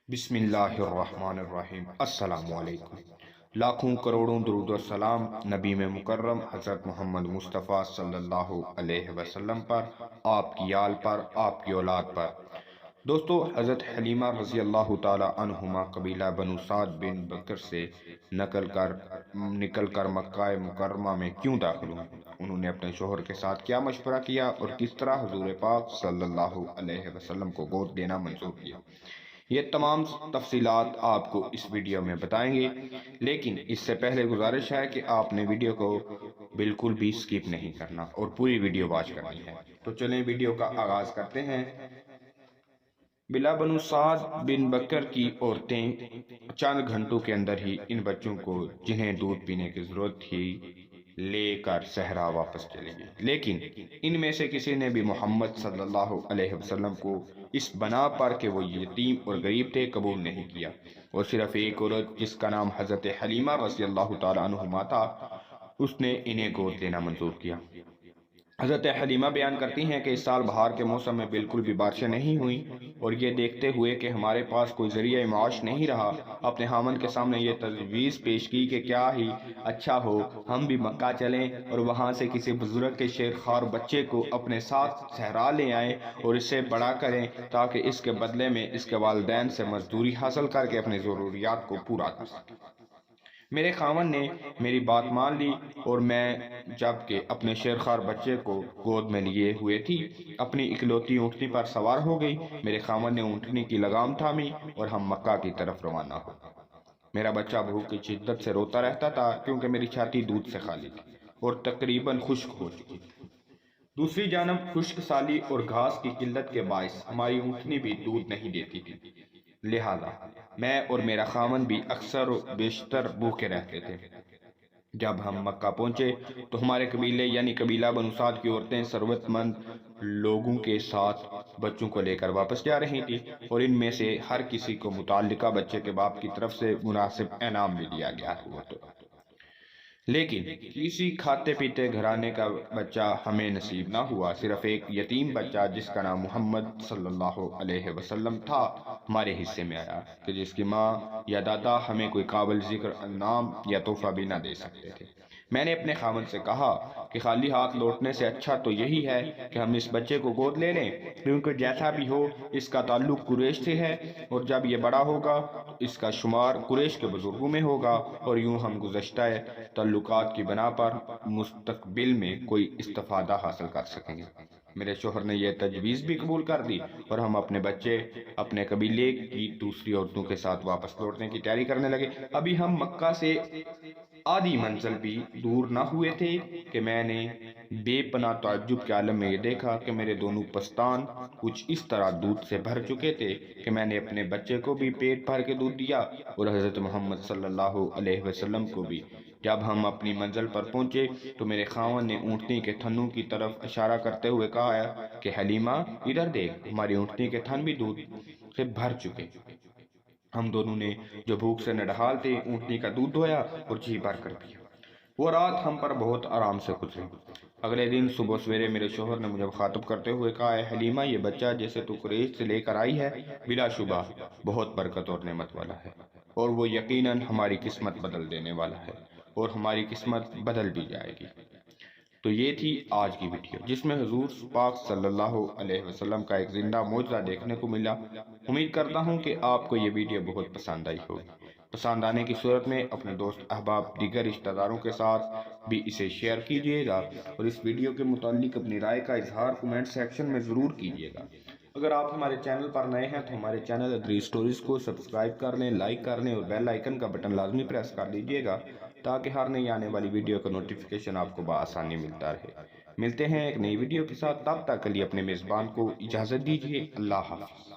بسم اللہ الرحمن الرحیم۔ السلام علیکم۔ لاکھوں کروڑوں درود و سلام نبی میں مکرم حضرت محمد مصطفیٰ صلی اللہ علیہ وسلم پر، آپ کی آل پر، آپ کی اولاد پر۔ دوستو، حضرت حلیمہ رضی اللہ تعالی عنہما قبیلہ بنو سعد بن بکر سے نکل کر مکہ مکرمہ میں کیوں داخل ہوئے؟ انہوں نے اپنے شوہر کے ساتھ کیا مشورہ کیا اور کس طرح حضور پاک صلی اللہ علیہ وسلم کو گود لینا منظور کیا؟ یہ تمام تفصیلات آپ کو اس ویڈیو میں بتائیں گے، لیکن اس سے پہلے گزارش ہے کہ آپ نے ویڈیو کو بالکل بھی سکپ نہیں کرنا اور پوری ویڈیو واچ کرنی ہے۔ تو چلیں ویڈیو کا آغاز کرتے ہیں۔ بلا بنو سعد بن بکر کی عورتیں چند گھنٹوں کے اندر ہی ان بچوں کو جنہیں دودھ پینے کی ضرورت تھی لے کر صحرا واپس چلے گئے، لیکن ان میں سے کسی نے بھی محمد صلی اللہ علیہ وسلم کو اس بنا پر کہ وہ یتیم اور غریب تھے قبول نہیں کیا، اور صرف ایک عورت جس کا نام حضرت حلیمہ رضی اللہ تعالیٰ عنہما تھا، اس نے انہیں گود لینا منظور کیا۔ حضرت حلیمہ بیان کرتی ہیں کہ اس سال بہار کے موسم میں بالکل بھی بارشیں نہیں ہوئیں، اور یہ دیکھتے ہوئے کہ ہمارے پاس کوئی ذریعہ معاش نہیں رہا، اپنے خاوند کے سامنے یہ تجویز پیش کی کہ کیا ہی اچھا ہو ہم بھی مکہ چلیں اور وہاں سے کسی بزرگ کے شیرخوار بچے کو اپنے ساتھ صحرا لے آئیں اور اسے بڑا کریں، تاکہ اس کے بدلے میں اس کے والدین سے مزدوری حاصل کر کے اپنی ضروریات کو پورا کر سکیں۔ میرے خاوند نے میری بات مان لی، اور میں جب کہ اپنے شیرخوار بچے کو گود میں لیے ہوئے تھی، اپنی اکلوتی اونٹنی پر سوار ہو گئی۔ میرے خاوند نے اونٹنی کی لگام تھامی اور ہم مکہ کی طرف روانہ ہو۔ میرا بچہ بھوک کی شدت سے روتا رہتا تھا، کیونکہ میری چھاتی دودھ سے خالی تھی اور تقریباً خشک ہو چکی تھی۔ دوسری جانب خشک سالی اور گھاس کی قلت کے باعث ہماری اونٹنی بھی دودھ نہیں دیتی تھی، لہذا میں اور میرا خاوند بھی اکثر و بیشتر بھوکے رہتے تھے۔ جب ہم مکہ پہنچے تو ہمارے قبیلے یعنی قبیلہ بنو سعد کی عورتیں ثروت مند لوگوں کے ساتھ بچوں کو لے کر واپس جا رہی تھی، اور ان میں سے ہر کسی کو متعلقہ بچے کے باپ کی طرف سے مناسب انعام بھی دیا گیا ہوا تھا، لیکن کسی کھاتے پیتے گھرانے کا بچہ ہمیں نصیب نہ ہوا۔ صرف ایک یتیم بچہ جس کا نام محمد صلی اللہ علیہ وسلم تھا ہمارے حصے میں آیا، کہ جس کی ماں یا دادا ہمیں کوئی قابل ذکر انعام یا تحفہ بھی نہ دے سکتے تھے۔ میں نے اپنے خاوند سے کہا کہ خالی ہاتھ لوٹنے سے اچھا تو یہی ہے کہ ہم اس بچے کو گود لے لیں، کیونکہ جیسا بھی ہو اس کا تعلق قریش سے ہے، اور جب یہ بڑا ہوگا تو اس کا شمار قریش کے بزرگوں میں ہوگا، اور یوں ہم گزشتہ تعلقات کی بنا پر مستقبل میں کوئی استفادہ حاصل کر سکیں گے۔ میرے شوہر نے یہ تجویز بھی قبول کر دی، اور ہم اپنے بچے اپنے قبیلے کی دوسری عورتوں کے ساتھ واپس لوٹنے کی تیاری کرنے لگے۔ ابھی ہم مکہ سے آدھی منزل بھی دور نہ ہوئے تھے کہ میں نے بے پناہ تعجب کے عالم میں یہ دیکھا کہ میرے دونوں پستان کچھ اس طرح دودھ سے بھر چکے تھے کہ میں نے اپنے بچے کو بھی پیٹ بھر کے دودھ دیا، اور حضرت محمد صلی اللہ علیہ وسلم کو بھی۔ جب ہم اپنی منزل پر پہنچے تو میرے خاوند نے اونٹنی کے تھنوں کی طرف اشارہ کرتے ہوئے کہا کہ حلیمہ ادھر دیکھ، ہماری اونٹنی کے تھن بھی دودھ سے بھر چکے۔ ہم دونوں نے جو بھوک سے نڈھال تھے اونٹنی کا دودھ دھویا اور جی بھر کر پیا۔ وہ رات ہم پر بہت آرام سے گزری۔ اگلے دن صبح سویرے میرے شوہر نے مجھے خاطب کرتے ہوئے کہا، اے حلیمہ، یہ بچہ جسے تو قریش سے لے کر آئی ہے بلا شبہ بہت برکت اور نعمت والا ہے، اور وہ یقیناً ہماری قسمت بدل دینے والا ہے، اور ہماری قسمت بدل بھی جائے گی۔ تو یہ تھی آج کی ویڈیو، جس میں حضور پاک صلی اللہ علیہ وسلم کا ایک زندہ معجزہ دیکھنے کو ملا۔ امید کرتا ہوں کہ آپ کو یہ ویڈیو بہت پسند آئی ہوگی۔ پسند آنے کی صورت میں اپنے دوست احباب دیگر رشتہ داروں کے ساتھ بھی اسے شیئر کیجیے گا، اور اس ویڈیو کے متعلق اپنی رائے کا اظہار کمنٹ سیکشن میں ضرور کیجیے گا۔ اگر آپ ہمارے چینل پر نئے ہیں تو ہمارے چینل ادری سٹوریز کو سبسکرائب کر لیں، لائک کر لیں، اور بیل آئیکن کا بٹن لازمی پریس کر دیجیے گا، تاکہ ہر نئی آنے والی ویڈیو کا نوٹیفیکیشن آپ کو بآسانی ملتا رہے۔ ملتے ہیں ایک نئی ویڈیو کے ساتھ، تب تک کے لیے اپنے میزبان کو اجازت دیجیے۔ اللہ حافظ۔